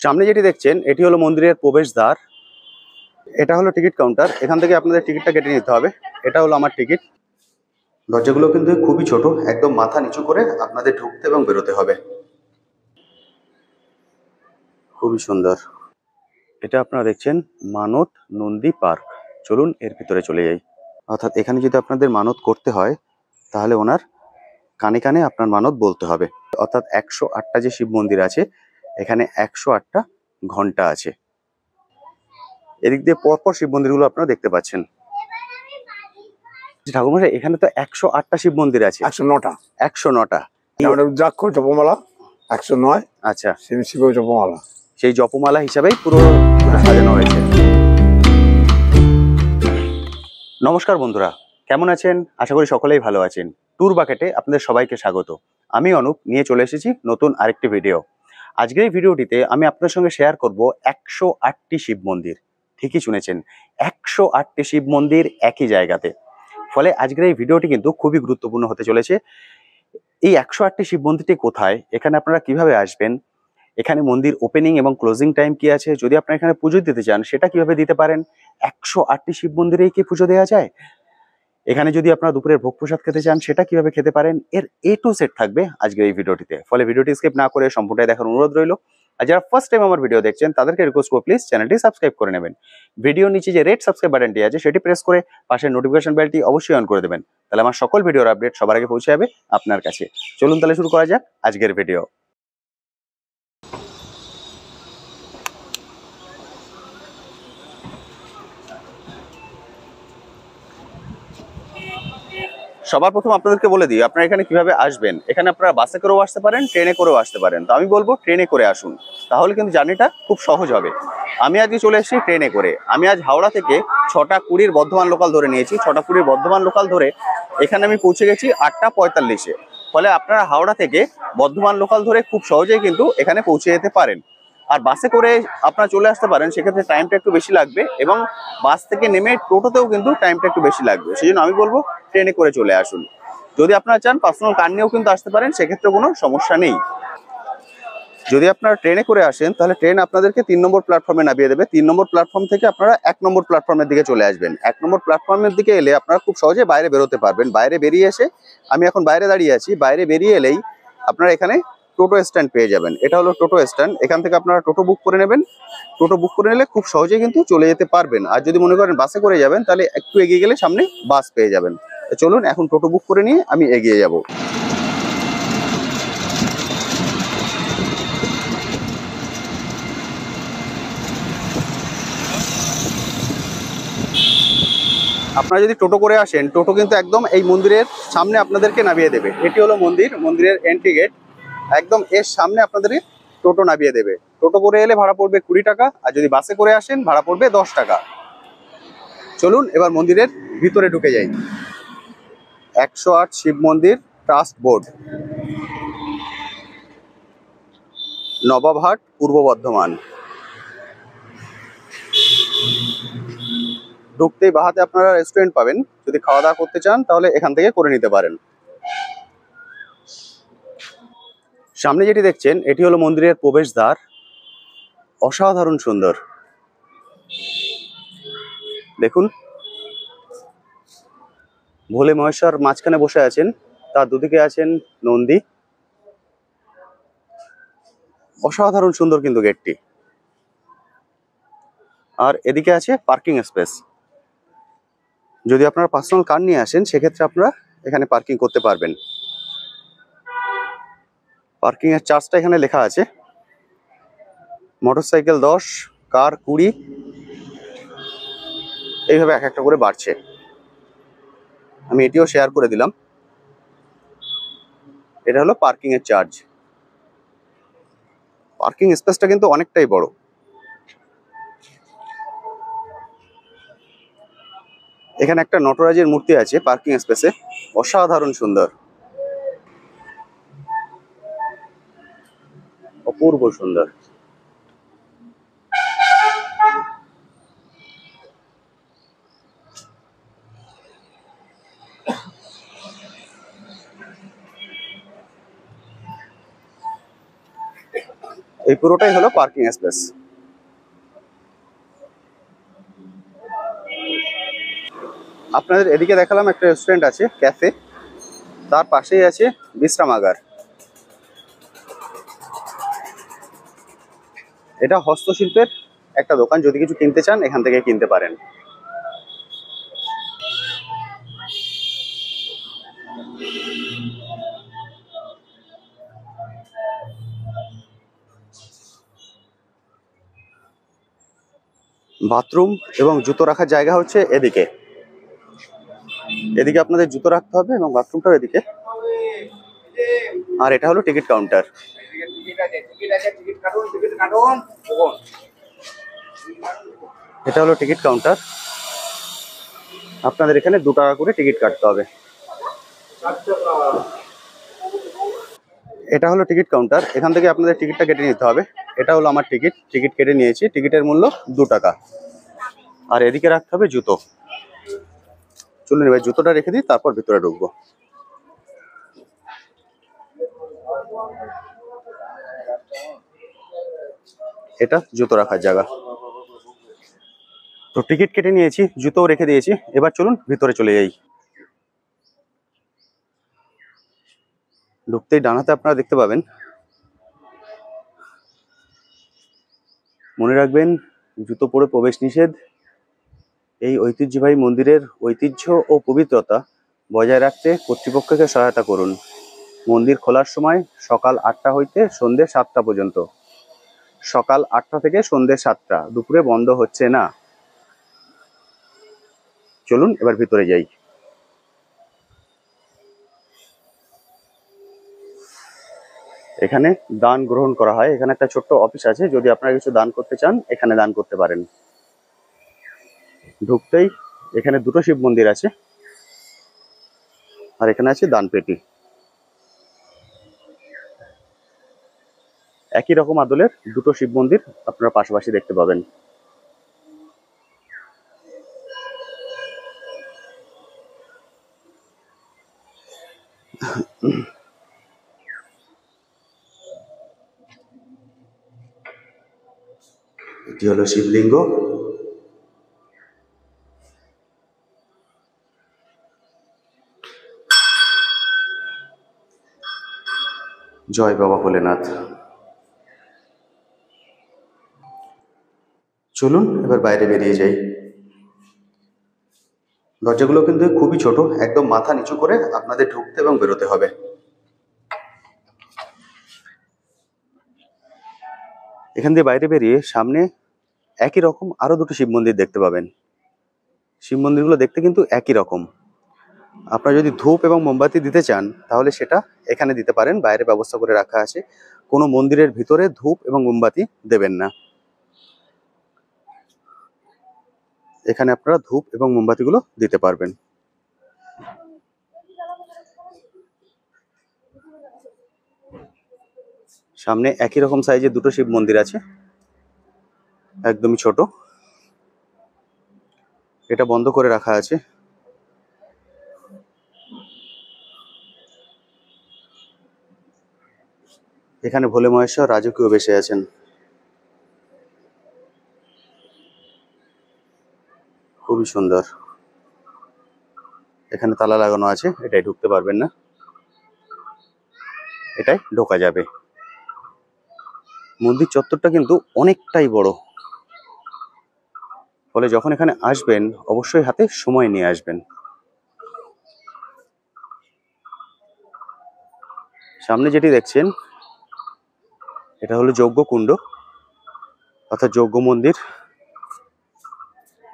সামনে যেটি দেখছেন এটি হলো মন্দিরের প্রবেশদ্বার। এটা হলো টিকিট কাউন্টার। এখান থেকে আপনাদের টিকিটটা কেটে নিতে হবে। এটা হলো আমার টিকিট। দরজাগুলো কিন্তু খুবই ছোট, একদম মাথা নিচু করে আপনাদের ঢুকতে এবং বেরোতে হবে। খুবই সুন্দর। এটা আপনারা দেখছেন মানত নন্দী পার্ক। চলুন এর ভিতরে চলে যাই। অর্থাৎ এখানে যদি আপনাদের মানত করতে হয় তাহলে ওনার কানে কানে আপনার মানত বলতে হবে। অর্থাৎ 108টা যে শিব মন্দির আছে এখানে 108টা ঘন্টা আছে। এদিক দিয়ে পরপর শিব মন্দিরগুলো আপনারা দেখতে পাচ্ছেন। ঠাকুরমশাই, এখানে তো 108টা শিব মন্দির আছে। 109টা। 109টা। রুদ্রাক্ষ জপমালা 109। আচ্ছা, শিব জপমালা, সেই জপমালা হিসাবেই পুরো সাজানো হয়েছে। নমস্কার বন্ধুরা, কেমন আছেন? আশা করি সকলেই ভালো আছেন। ট্যুর বাকেটে আপনাদের সবাইকে স্বাগত। আমি অনুপ নিয়ে চলে এসেছি নতুন আরেকটি ভিডিও। আজকের এই ভিডিওটিতে আমি আপনাদের সঙ্গে শেয়ার করব 108টি শিব মন্দির। ঠিকই শুনেছেন, 108টি শিব মন্দির একই জায়গাতে। ফলে আজকের এই ভিডিওটি কিন্তু খুবই গুরুত্বপূর্ণ হতে চলেছে। এই 108টি শিব মন্দিরটি কোথায়, এখানে আপনারা কিভাবে আসবেন, এখানে মন্দির ওপেনিং এবং ক্লোজিং টাইম কি আছে, যদি আপনারা এখানে পুজো দিতে চান সেটা কিভাবে দিতে পারেন, 108টি শিব মন্দিরেই কি পুজো দেওয়া যায়, এখানে যদি আপনারা দুপুরের ভোগ প্রসাদ খেতে চান সেটা কিভাবে খেতে পারেন, এর A to Z থাকবে আজকের এই ভিডিওটিতে। ফলে ভিডিওটি স্কিপ না করে সম্পূর্ণটাই দেখার অনুরোধ রইল। আর যারা ফার্স্ট টাইম আমার ভিডিও দেখছেন তাদেরকে রিকোয়েস্ট করব প্লিজ চ্যানেলটি সাবস্ক্রাইব করে নেবেন। ভিডিও নিচে যে রেড সাবস্ক্রাইব বাটনটি আছে সেটি প্রেস করে পাশের নোটিফিকেশন বেলটি অবশ্যই অন করে দেবেন। তাহলে আমার সকল ভিডিওর আপডেট সবার আগে পৌঁছে যাবে আপনার কাছে। চলুন তাহলে শুরু করা যাক আজকের ভিডিও। সবার প্রথম আপনাদেরকে বলে দিই আপনারা এখানে কিভাবে আসবেন। এখানে আপনারা বাসে করেও আসতে পারেন, ট্রেনে করেও আসতে পারেন। তো আমি বলবো ট্রেনে করে আসুন, তাহলে কিন্তু জার্নিটা খুব সহজ হবে। আমি আজকে চলে এসেছি ট্রেনে করে। আমি আজ হাওড়া থেকে 6টা 20 বর্ধমান লোকাল ধরে নিয়েছি। 6টা 20 বর্ধমান লোকাল ধরে এখানে আমি পৌঁছে গেছি 8টা 45-এ। ফলে আপনারা হাওড়া থেকে বর্ধমান লোকাল ধরে খুব সহজেই কিন্তু এখানে পৌঁছে যেতে পারেন। আর বাসে করে আপনারা চলে আসতে পারেন, সেক্ষেত্রে টাইমটা একটু বেশি লাগবে এবং বাস থেকে নেমে টোটোতেও কিন্তু টাইমটা একটু বেশি লাগবে। সেই জন্য আমি বলবো ট্রেনে করে চলে আসুন। যদি আপনারা চান পার্সোনাল কার নিয়েও কিন্তু আসতে পারেন, সেক্ষেত্রে কোনো সমস্যা নেই। যদি আপনারা ট্রেনে করে আসেন তাহলে ট্রেন আপনাদেরকে 3 নম্বর প্ল্যাটফর্মে নামিয়ে দেবে। 3 নম্বর প্ল্যাটফর্ম থেকে আপনারা 1 নম্বর প্ল্যাটফর্মের দিকে চলে আসবেন। 1 নম্বর প্ল্যাটফর্মের দিকে এলে আপনারা খুব সহজে বাইরে বেরোতে পারবেন। বাইরে বেরিয়ে এসে, আমি এখন বাইরে দাঁড়িয়ে আছি, বাইরে বেরিয়ে এলেই আপনারা এখানে টোটো স্ট্যান্ড পেয়ে যাবেন। এটা হলো টোটো স্ট্যান্ড। এখান থেকে আপনারা টোটো বুক করে নেবেন। টোটো বুক করে নিলে খুব সহজেই কিন্তু চলে যেতে পারবেন। আর যদি মনে করেন বাসে করে যাবেন তাহলে একটু এগিয়ে গেলে সামনে বাস পেয়ে যাবেন। চলুন এখন টোটো বুক করে নিয়ে আমি এগিয়ে যাব। আপনারা যদি টোটো করে আসেন, টোটো কিন্তু একদম এই মন্দিরের সামনে আপনাদেরকে নামিয়ে দেবে। এটি হলো মন্দির, মন্দিরের এন্ট্রি গেট। একদম এর সামনে আপনাদের টোটো নামিয়ে দেবে। টোটো করে এলে ভাড়া পড়বে 20 টাকা, আর যদি বাসে করে আসেন ভাড়া পড়বে 10 টাকা। চলুন এবার মন্দিরের ভিতরে ঢুকে যাই। 108 শিব মন্দির ট্রাস্ট বোর্ড, নবাবহাট, পূর্ব বর্ধমান। ঢুকতেই বাহাতে আপনারা রেস্টুরেন্ট পাবেন। যদি খাওয়া দাওয়া করতে চান তাহলে এখান থেকে করে নিতে পারেন। সামনে যেটি দেখছেন এটি হলো মন্দিরের প্রবেশদ্বার। অসাধারণ সুন্দর। দেখুন, ভোলে মহেশ্বর মাঝখানে বসে আছেন, তার দুদিকে আছেন নন্দী। অসাধারণ সুন্দর কিন্তু গেটটি। আর এদিকে আছে পার্কিং স্পেস। যদি আপনারা পার্সোনাল কার নিয়ে আসেন সেক্ষেত্রে আপনারা এখানে পার্কিং করতে পারবেন। পার্কিং এর চার্জটা এখানে লেখা আছে। মোটরসাইকেল 10, কার 20, এইভাবে এক একটা করে বাড়ছে। আমি এটিও শেয়ার করে দিলাম। এটা হলো পার্কিং এর চার্জ। পার্কিং স্পেসটা কিন্তু অনেকটাই বড়। এখানে একটা নটরাজের মূর্তি আছে পার্কিং স্পেসে, অসাধারণ সুন্দর, অপূর্ব সুন্দর। এই পুরোটাই হলো পার্কিং স্পেস। আপনাদের এদিকে দেখালাম একটা রেস্টুরেন্ট আছে, ক্যাফে, তার পাশেই আছে বিশ্রামাগার। এটা হস্তশিল্পের একটা দোকান, যদি কিছু কিনতে চান এখান থেকে কিনতে পারেন। বাথরুম এবং জুতো রাখার জায়গা হচ্ছে এদিকে। এদিকে আপনাদের জুতো রাখতে হবে এবং বাথরুমটাও এদিকে। আর এটা হলো টিকিট কাউন্টার। এটা হলো টিকিট কাউন্টার। আপনাদের এখানে 2 টাকা করে টিকিট কাটতে হবে। এটা হলো টিকিট কাউন্টার, এখান থেকে আপনাদের টিকিটটা কেটে নিতে হবে। এটা হলো আমার টিকিট, টিকিট কেটে নিয়েছি, টিকিটের মূল্য 2 টাকা। আর এদিকে রাখতে হবে জুতো। চলুন এবার জুতোটা রেখে দিই, তারপর ভিতরে ঢুকবো। এটা জুতো রাখার জায়গা। তো টিকিট কেটে নিয়েছি, জুতোও রেখে দিয়েছি, এবার চলুন ভিতরে চলে যাই। ঢুকতেই ডানাতে আপনারা দেখতে পাবেন, মনে রাখবেন জুতো পরে প্রবেশ নিষেধ। এই ঐতিহ্যবাহী মন্দিরের ঐতিহ্য ও পবিত্রতা বজায় রাখতে কর্তৃপক্ষকে সহায়তা করুন। মন্দির খোলার সময় সকাল 8টা হইতে সন্ধ্যে 7টা পর্যন্ত। সকাল 8টা থেকে সন্ধ্যে 7টা, দুপুরে বন্ধ হচ্ছে না। চলুন এবার ভিতরে যাই। এখানে দান গ্রহণ করা হয়, এখানে একটা ছোট্ট অফিস আছে, যদি আপনারা কিছু দান করতে চান এখানে দান করতে পারেন। ঢুকতেই এখানে 2টো শিব মন্দির আছে, আর এখানে আছে দান পেটি। একই রকম আদলের 2টো শিব মন্দির আপনারা পাশাপাশি দেখতে পাবেন। এটি হলো শিবলিঙ্গ। জয় বাবা ভোলেনাথ। চলুন এবার বাইরে বেরিয়ে যাই। দরজাগুলো কিন্তু খুবই ছোট, একদম মাথা নিচু করে আপনাদের ঢুকতে এবং বেরোতে হবে। এখান দিয়ে বাইরে বেরিয়ে সামনে একই রকম আরো 2টো শিব মন্দির দেখতে পাবেন। শিব মন্দিরগুলো দেখতে কিন্তু একই রকম। আপনারা যদি ধূপ এবং মোমবাতি দিতে চান তাহলে সেটা এখানে দিতে পারেন, বাইরে ব্যবস্থা করে রাখা আছে। কোনো মন্দিরের ভিতরে ধূপ এবং মোমবাতি দেবেন না। এখানে আপনারা ধূপ এবং মোমবাতিগুলো দিতে পারবেন। সামনে একই রকম সাইজের 2টো শিব মন্দির আছে, একদমই ছোট। এটা বন্ধ করে রাখা আছে। এখানে ভোলে মহেশ্বর রাজকীয় বেশে আছেন। খুবই সুন্দর। এখানে তালা লাগানো আছে, এটাই ঢুকতে পারবেন না, এটাই ঢোকা যাবে। মন্দির চত্বরটা কিন্তু অনেকটাই বড়, ফলে যখন এখানে আসবেন অবশ্যই হাতে সময় নিয়ে আসবেন। সামনে যেটি দেখছেন এটা হলো যজ্ঞকুণ্ড, অর্থাৎ যজ্ঞ মন্দির।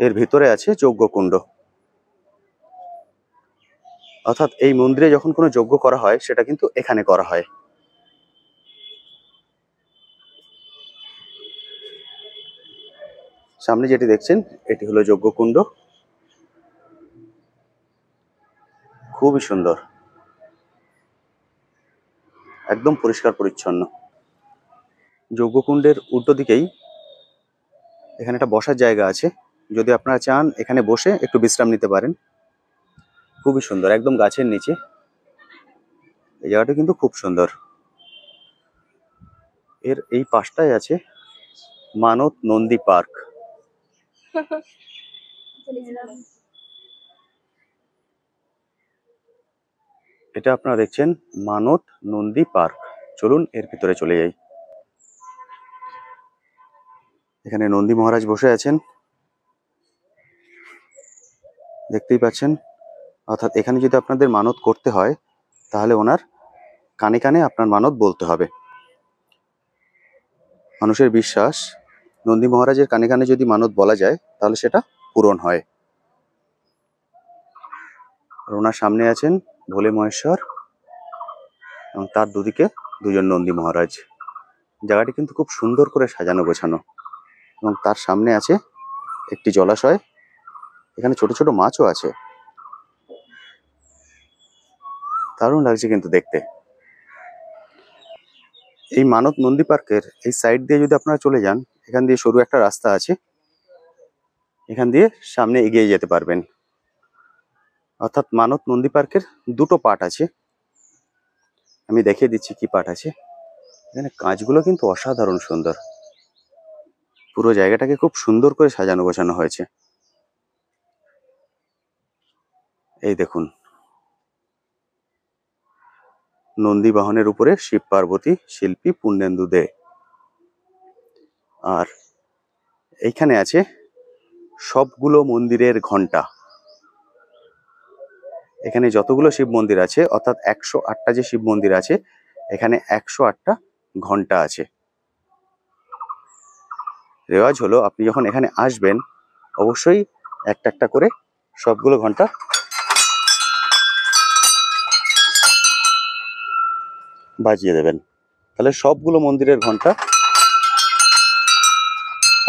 এর ভিতরে আছে যজ্ঞকুণ্ড, অর্থাৎ এই মন্দিরে যখন কোনো যজ্ঞ করা হয় সেটা কিন্তু এখানে করা হয়। সামনে যেটি দেখছেন এটি হলো যজ্ঞকুণ্ড। খুবই সুন্দর, একদম পরিষ্কার পরিচ্ছন্ন। যজ্ঞকুণ্ডের উল্টো দিকেই এখানে একটা বসার জায়গা আছে, যদি আপনারা চান এখানে বসে একটু বিশ্রাম নিতে পারেন। খুবই সুন্দর, একদম গাছের নিচে। এই জায়গাটা কিন্তু খুব সুন্দর। এর এই পাশটায় আছে মানত নন্দী পার্ক। এটা আপনারা দেখছেন মানত নন্দী পার্ক। চলুন এর ভিতরে চলে যাই। এখানে নন্দী মহারাজ বসে আছেন, দেখতেই পাচ্ছেন। অর্থাৎ এখানে যদি আপনাদের মানত করতে হয় তাহলে ওনার কানে কানে আপনার মানত বলতে হবে। মানুষের বিশ্বাস নন্দী মহারাজের কানে কানে যদি মানত বলা যায় তাহলে সেটা পূরণ হয়। আর ওনার সামনে আছেন ভোলে মহেশ্বর এবং তার দুদিকে দুজন নন্দী মহারাজ। জায়গাটি কিন্তু খুব সুন্দর করে সাজানো গোছানো এবং তার সামনে আছে একটি জলাশয়। এখানে ছোট ছোট মাছও আছে, দারুণ লাগছে কিন্তু দেখতে। এই মানত নন্দী পার্কের এই সাইড দিয়ে যদি আপনারা চলে যান, এখান দিয়ে সরু একটা রাস্তা আছে, এখান দিয়ে সামনে এগিয়ে যেতে পারবেন। অর্থাৎ মানত নন্দী পার্কের দুটো পার্ট আছে, আমি দেখিয়ে দিচ্ছি কি পার্ট আছে। এখানে কাঁচগুলো কিন্তু অসাধারণ সুন্দর, পুরো জায়গাটাকে খুব সুন্দর করে সাজানো গোছানো হয়েছে। এই দেখুন, নন্দী বাহনের উপরে শিব পার্বতী, শিল্পী পূর্ণেন্দু দে। আর এইখানে আছে সবগুলো মন্দিরের ঘন্টা। এখানে যতগুলো শিব মন্দির আছে, অর্থাৎ 108টা যে শিব মন্দির আছে, এখানে 108টা ঘন্টা আছে। রেওয়াজ হলো আপনি যখন এখানে আসবেন অবশ্যই একটা একটা করে সবগুলো ঘন্টা বাজিয়ে দেবেন, তাহলে সবগুলো মন্দিরের ঘন্টা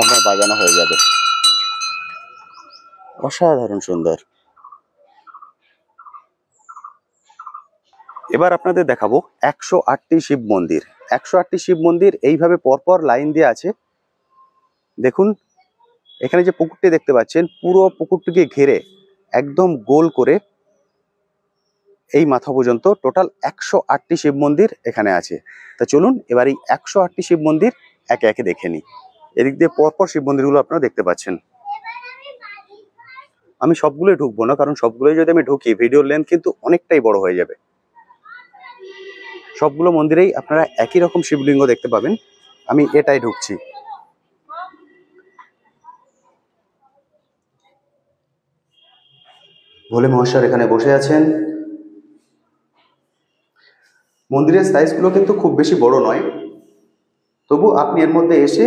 আপনার বাজানো হয়ে যাবে। অসাধারণ সুন্দর। এবার আপনাদের দেখাবো 108টি শিব মন্দির। 108টি শিব মন্দির এইভাবে পরপর লাইন দিয়ে আছে। দেখুন, এখানে যে পুকুরটি দেখতে পাচ্ছেন, পুরো পুকুরটিকে ঘিরে একদম গোল করে এই মাথা পর্যন্ত টোটাল 108টি শিব মন্দির এখানে আছে। তা চলুন এবার এই 108টি শিব মন্দির একে একে দেখে নিই। এদিক দিয়ে পরপর শিব মন্দিরগুলো আপনারা দেখতে পাচ্ছেন। আমি সবগুলোই ঢুকবো না, কারণ সবগুলোই যদি আমি ঢুকি ভিডিওর লেন্থ কিন্তু অনেকটাই বড় হয়ে যাবে। সবগুলো মন্দিরেই আপনারা একই রকম শিবলিঙ্গ দেখতে পাবেন। আমি এটাই ঢুকছি। ভোলে মহেশ্বর এখানে বসে আছেন। মন্দিরের সাইজগুলো কিন্তু খুব বেশি বড় নয়, তবু আপনি এর মধ্যে এসে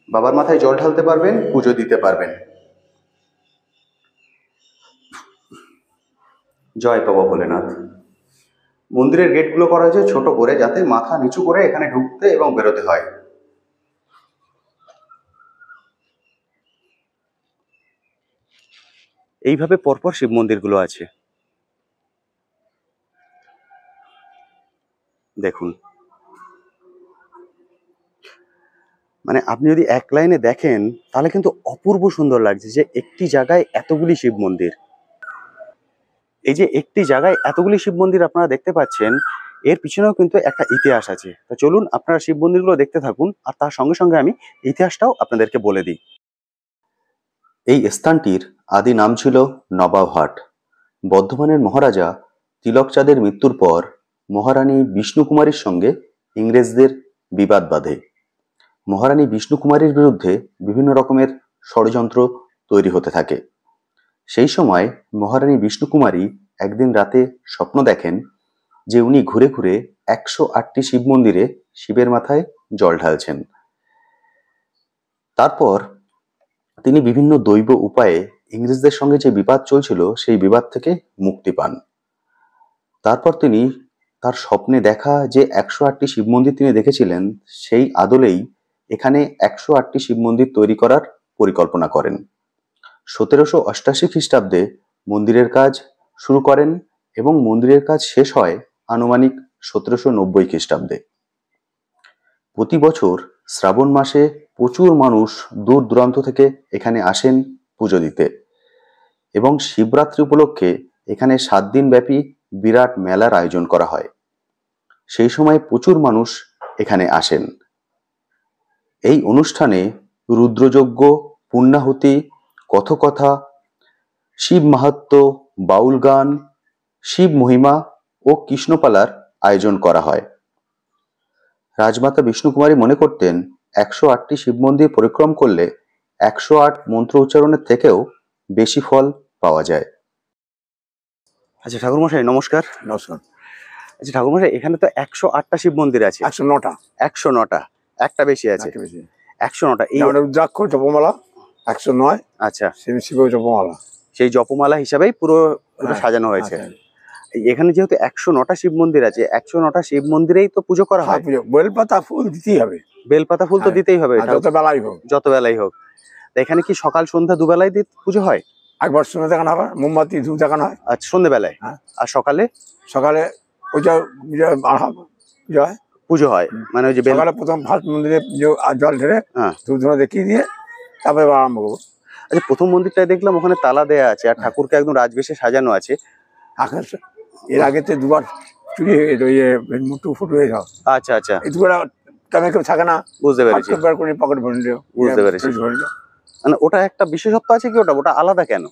বাবার মাথায় জল ঢালতে পারবেন, পুজো দিতে পারবেন। জয় বাবা ভোলেনাথ। মন্দিরের গেটগুলো করা হয়েছে ছোট করে, যাতে মাথা নিচু করে এখানে ঢুকতে এবং বেরোতে হয়। এইভাবে পরপর শিব মন্দিরগুলো আছে। দেখুন, মানে আপনি যদি এক লাইনে দেখেন তাহলে কিন্তু অপূর্ব সুন্দর লাগছে যে একটি জায়গায় এতগুলি শিব মন্দির। এই যে একটি জায়গায় এতগুলি শিব মন্দির আপনারা দেখতে পাচ্ছেন, এর পিছনেও কিন্তু একটা ইতিহাস আছে। তো চলুন আপনারা শিব মন্দিরগুলো দেখতে থাকুন, আর তার সঙ্গে সঙ্গে আমি ইতিহাসটাও আপনাদেরকে বলে দিই। এই স্থানটির আদি নাম ছিল নবাবহাট। বর্ধমানের মহারাজা তিলকচাঁদের মৃত্যুর পর মহারানী বিষ্ণুকুমারীর সঙ্গে ইংরেজদের বিবাদ বাধে। মহারানী বিষ্ণুকুমারীর বিরুদ্ধে বিভিন্ন রকমের ষড়যন্ত্র তৈরি হতে থাকে। সেই সময় মহারানী বিষ্ণুকুমারী একদিন রাতে স্বপ্ন দেখেন যে উনি ঘুরে ঘুরে 108টি শিব মন্দিরে শিবের মাথায় জল ঢালছেন। তারপর তিনি বিভিন্ন দৈব উপায়ে ইংরেজদের সঙ্গে যে বিবাদ চলছিল সেই বিবাদ থেকে মুক্তি পান। তারপর তিনি তার স্বপ্নে দেখা যে 108টি শিব মন্দির তিনি দেখেছিলেন, সেই আদলেই এখানে 108টি শিব মন্দির তৈরি করার পরিকল্পনা করেন। 1788 খ্রিস্টাব্দে মন্দিরের কাজ শুরু করেন এবং মন্দিরের কাজ শেষ হয় আনুমানিক 1790 খ্রিস্টাব্দে। প্রতি বছর শ্রাবণ মাসে প্রচুর মানুষ দূর দূরান্ত থেকে এখানে আসেন পুজো দিতে, এবং শিবরাত্রি উপলক্ষে এখানে 7 দিন ব্যাপী বিরাট মেলার আয়োজন করা হয়। সেই সময় প্রচুর মানুষ এখানে আসেন। এই অনুষ্ঠানে রুদ্রযজ্ঞ, পুণ্যাহুতি, কথকথা, শিব মাহাত্ম্য, বাউল গান, শিব মহিমা ও কৃষ্ণপালার আয়োজন করা হয়। রাজমাতা বিষ্ণুকুমারী মনে করতেন 108টি শিব মন্দির পরিক্রম করলে 108 মন্ত্র উচ্চারণের থেকেও বেশি ফল পাওয়া যায়। আচ্ছা ঠাকুরমশাই নমস্কার। নমস্কার। আচ্ছা ঠাকুরমশাই, এখানে তো 108টা শিব মন্দির আছে। 109টা। 109টা, একটা বেশি আছে। 109টা। এই রুদ্রাক্ষ জপমালা 109। আচ্ছা, শিব জপমালা সেই জপমালা হিসাবেই পুরো সাজানো হয়েছে। এখানে যেহেতু 109টা শিব মন্দির আছে, 109টা শিব মন্দিরেই তো পুজো করা হয়। বেলপাতা ফুল দিতেই হবে। বেলপাতা ফুল তো দিতেই হবে, যত বেলাই হোক। এখানে কি সকাল সন্ধ্যা দুবেলাই পুজো হয়? একবার সন্ধ্যা দেখানো হবে, মোমবাতি ধূপ দেখানো হয়। আচ্ছা, সন্ধ্যেবেলায়। আর সকালে? সকালে ওইটা পুজো হয়, মানে ওই যে সকালে প্রথম ফার্স্ট মন্দিরে জল ঢেলে ধূপ ধুনো দেখিয়ে দিয়ে তারপরে আরম্ভ করবো। আচ্ছা, প্রথম মন্দিরটায় দেখলাম ওখানে তালা দেয়া আছে আর ঠাকুরকে একদম রাজবেশে সাজানো আছে। এর আগে তো দুবার চুরি হয়ে যেত, মুটু ফুটু হয়ে যাও। আচ্ছা আচ্ছা, এই দুবার তেমন কেউ থাকে না। বুঝতে পেরেছি, পকেট ভরে নিল। বুঝতে পেরেছি। মানে ওটা একটা বিশেষত্ব আছে কি, ওটা আলাদা কেন?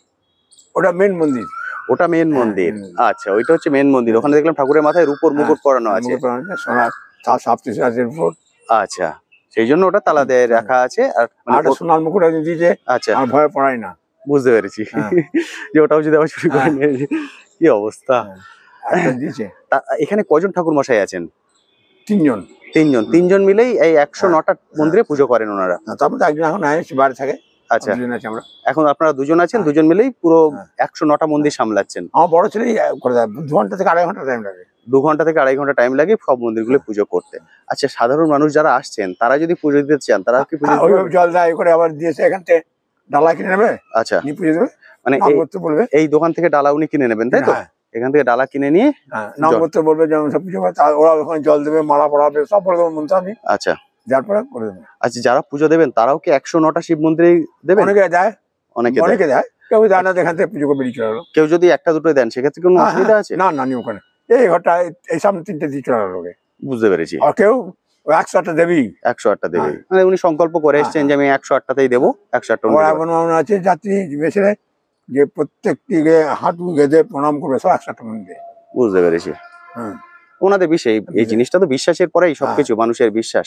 ওটা মেন মন্দির। ওটা মেন মন্দির। আচ্ছা, ওইটা হচ্ছে মেন মন্দির। ওখানে দেখলাম ঠাকুরের মাথায় রূপোর মুকুট পরানো আছে, সোনার সবকিছু আছে রূপোর। আচ্ছা, সেই জন্য ওটা তালা দিয়ে রাখা আছে। আর সোনার মুকুট দিয়েছে। আচ্ছা, আর ভয় পড়াই না। বুঝতে পেরেছি, যে ওটাও যদি আবার চুরি করে নিয়ে যায়, কি অবস্থা। দিয়েছে। এখানে কজন ঠাকুর মশাই আছেন? তিনজন। তিনজন মিলেই এই 109টা মন্দিরে পুজো করেন ওনারা। তারপর একজন এখন বাইরে থাকে। আচ্ছা, এখন আপনারা দুজন আছেন, দুজন মিলেই পুরো 109টা মন্দির সামলাচ্ছেন। আমার বড় ছেলে করে দেয়, 2 ঘন্টা থেকে 2.5 ঘন্টা টাইম লাগে। 2 ঘন্টা থেকে 2.5 ঘন্টা টাইম লাগে সব মন্দিরগুলো পুজো করতে। আচ্ছা, সাধারণ মানুষ যারা আসছেন তারা যদি পুজো দিতে চান, তারা কি পুজো জল দেয় করে আবার দিয়েছে, এখান থেকে ডালা কিনে নেবে। আচ্ছা, পুজো দেবে, মানে বলবে এই দোকান থেকে ডালা উনি কিনে নেবেন, তাই তো? এখান থেকে ডালা কিনে নিয়ে নাম করতে বলবে, যেমন সব পুজো করে ওরা ওখানে জল দেবে, মালা পড়াবে, সব করে দেবো মন্ত্র আমি। আচ্ছা, যার পরে করে দেবে। আচ্ছা, যারা পুজো দেবেন তারাও কি 109টা শিব মন্দিরে দেবেন? অনেকে দেয়, অনেকে দেয়, কেউ দেয় না, এখান থেকে পুজো করে বেরিয়ে চলে গেলো। কেউ যদি একটা দুটো দেন সেক্ষেত্রে কোনো অসুবিধা আছে? না না, ওখানে এই ঘরটা এই সামনে 3টে দিয়ে চলে গেল। বুঝতে পেরেছি। আর কেউ 108টা দেবেই। 108টা দেবেই, মানে উনি সংকল্প করে এসেছেন যে আমি 108টাতেই দেবো। 108টা এমন আছে যাত্রী বেছে যে প্রত্যেকটি হাঁটু গেঁদে প্রণাম করবে, সব 108টা মন্দিরে। বুঝতে পেরেছি। ওনাদের বিষয় এই জিনিসটা তো বিশ্বাসের পরেই সবকিছু, মানুষের বিশ্বাস।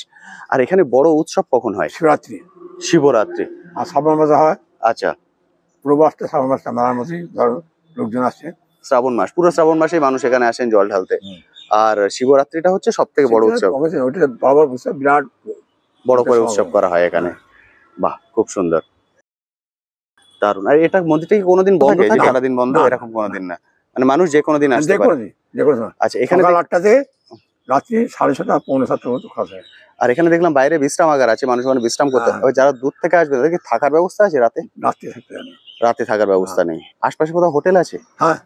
আর এখানে বড় উৎসব কখন হয়? শিবরাত্রি। শিবরাত্রি। আর শ্রাবণ মাসে হয়। আচ্ছা, পুরো মাসটা শ্রাবণ মাসটা মেলার মতোই লোকজন আসছে। শ্রাবণ মাস, পুরো শ্রাবণ মাসে মানুষ এখানে আসেন জল ঢালতে। আর শিবরাত্রিটা হচ্ছে সব থেকে বড় উৎসব। বিরাট বড় করে উৎসব করা হয় এখানে। বাহ, খুব সুন্দর, দারুণ। আর এটা মন্দিরটা কি কোনোদিন বন্ধ থাকে? সারাদিন বন্ধ এরকম কোনোদিন না, মানে মানুষ যে কোনো দিন আসতে পারে। আচ্ছা, এখানে 8টা থেকে রাত্রি 6:30 পৌনে 7টার মতো খাওয়া যায়। আর এখানে দেখলাম বাইরে বিশ্রামাগার আছে, মানুষ মানে বিশ্রাম করতে। যারা দূর থেকে আসবে তাদের কি থাকার ব্যবস্থা আছে? রাতে থাকার ব্যবস্থা নেই। আশপাশে কোথাও হোটেল আছে? হ্যাঁ,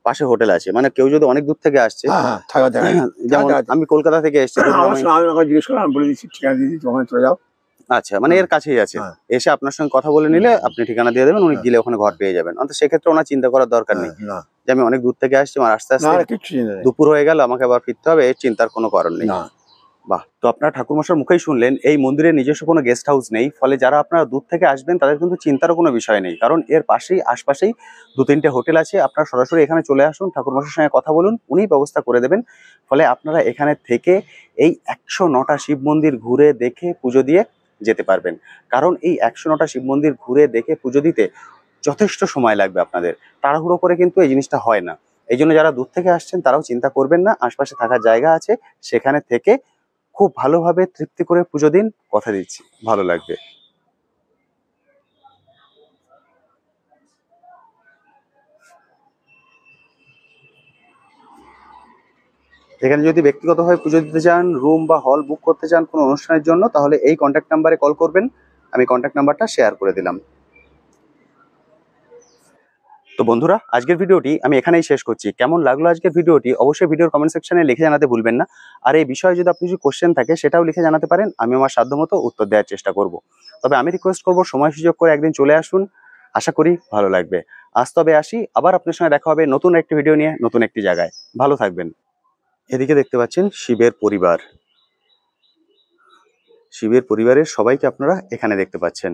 পাশে হোটেল আছে, মানে কেউ যদি অনেক দূর থেকে আসছে। যেমন আমি কলকাতা থেকে এসেছি, জিজ্ঞেস করে আমি বলে দিচ্ছি, ঠিকানা দিয়ে দিচ্ছি, ওখানে চলে যাও। আচ্ছা, মানে এর কাছেই আছে। এসে আপনার সঙ্গে কথা বলে নিলে আপনি ঠিকানা দিয়ে দেবেন, উনি গেলে ওখানে ঘর পেয়ে যাবেন। অন্তত সেক্ষেত্রে ওনার চিন্তা করার দরকার নেই যে আমি অনেক দূর থেকে আসছি, আমার আস্তে আস্তে দুপুর হয়ে গেল, আমাকে আবার ফিরতে হবে, এর চিন্তার কোনো কারণ নেই। বাহ, তো আপনারা ঠাকুরমশার মুখেই শুনলেন, এই মন্দিরে নিজস্ব কোনো গেস্ট হাউস নেই, ফলে যারা আপনারা দূর থেকে আসবেন তাদের কিন্তু চিন্তারও কোনো বিষয় নেই, কারণ এর পাশেই আশপাশেই 2-3টে হোটেল আছে। আপনারা সরাসরি এখানে চলে আসুন, ঠাকুরমশার সঙ্গে কথা বলুন, উনি ব্যবস্থা করে দেবেন। ফলে আপনারা এখানে থেকে এই 109টা শিব মন্দির ঘুরে দেখে পুজো দিয়ে যেতে পারবেন। কারণ এই 109টা শিব মন্দির ঘুরে দেখে পুজো দিতে যথেষ্ট সময় লাগবে আপনাদের, তাড়াহুড়ো করে কিন্তু এই জিনিসটা হয় না। এই জন্য যারা দূর থেকে আসছেন তারাও চিন্তা করবেন না, আশপাশে থাকার জায়গা আছে, সেখানে থেকে খুব ভালোভাবে তৃপ্তি করে পুজো দিন, কথা দিচ্ছি ভালো লাগবে। এখানে যদি ব্যক্তিগতভাবে পুজো দিতে চান, রুম বা হল বুক করতে চান কোনো অনুষ্ঠানের জন্য, তাহলে এই কন্ট্যাক্ট নাম্বারে কল করবেন, আমি কন্ট্যাক্ট নাম্বারটা শেয়ার করে দিলাম। তো বন্ধুরা, আজকের ভিডিওটি আমি এখানেই শেষ করছি। কেমন লাগলো আজকের ভিডিওটি অবশ্যই ভিডিওর কমেন্ট সেকশনে লিখে জানাতে ভুলবেন না। আর এই বিষয়ে যদি আপনি কিছু কোশ্চেন থাকে সেটাও লিখে জানাতে পারেন, আমি আমার সাধ্যমতো উত্তর দেওয়ার চেষ্টা করব। তবে আমি রিকোয়েস্ট করব সময় সুযোগ করে একদিন চলে আসুন, আশা করি ভালো লাগবে। আজ তবে আসি, আবার আপনার সঙ্গে দেখা হবে নতুন একটি ভিডিও নিয়ে, নতুন একটি জায়গায়। ভালো থাকবেন। এদিকে দেখতে পাচ্ছেন শিবের পরিবার, শিবের পরিবারের সবাইকে আপনারা এখানে দেখতে পাচ্ছেন।